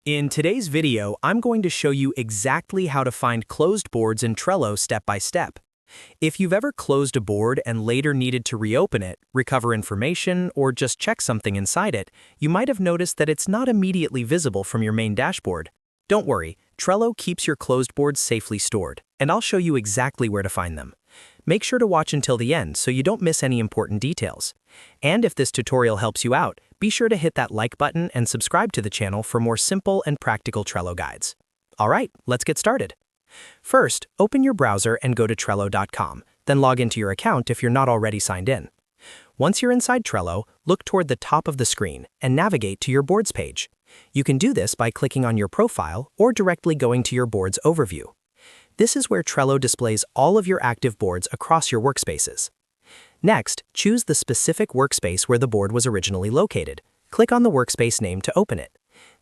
In today's video, I'm going to show you exactly how to find closed boards in Trello step by step. If you've ever closed a board and later needed to reopen it, recover information, or just check something inside it, you might have noticed that it's not immediately visible from your main dashboard. Don't worry, Trello keeps your closed boards safely stored, and I'll show you exactly where to find them. Make sure to watch until the end so you don't miss any important details. And if this tutorial helps you out, be sure to hit that like button and subscribe to the channel for more simple and practical Trello guides. Alright, let's get started. First, open your browser and go to Trello.com, then log into your account if you're not already signed in. Once you're inside Trello, look toward the top of the screen and navigate to your boards page. You can do this by clicking on your profile or directly going to your boards overview. This is where Trello displays all of your active boards across your workspaces. Next, choose the specific workspace where the board was originally located. Click on the workspace name to open it.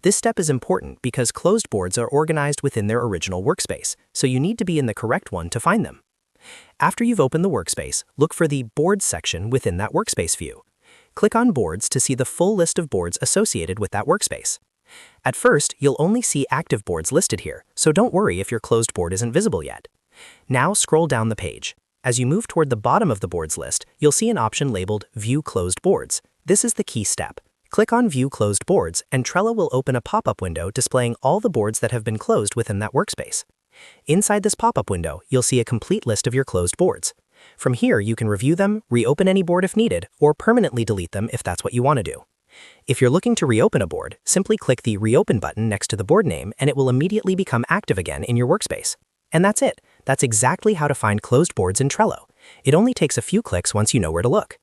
This step is important because closed boards are organized within their original workspace, so you need to be in the correct one to find them. After you've opened the workspace, look for the Boards section within that workspace view. Click on Boards to see the full list of boards associated with that workspace. At first, you'll only see active boards listed here, so don't worry if your closed board isn't visible yet. Now scroll down the page. As you move toward the bottom of the boards list, you'll see an option labeled View Closed Boards. This is the key step. Click on View Closed Boards, and Trello will open a pop-up window displaying all the boards that have been closed within that workspace. Inside this pop-up window, you'll see a complete list of your closed boards. From here, you can review them, reopen any board if needed, or permanently delete them if that's what you want to do. If you're looking to reopen a board, simply click the Reopen button next to the board name and it will immediately become active again in your workspace. And that's it. That's exactly how to find closed boards in Trello. It only takes a few clicks once you know where to look.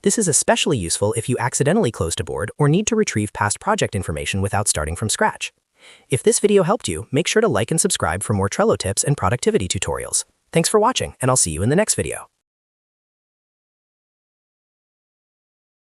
This is especially useful if you accidentally closed a board or need to retrieve past project information without starting from scratch. If this video helped you, make sure to like and subscribe for more Trello tips and productivity tutorials. Thanks for watching, and I'll see you in the next video.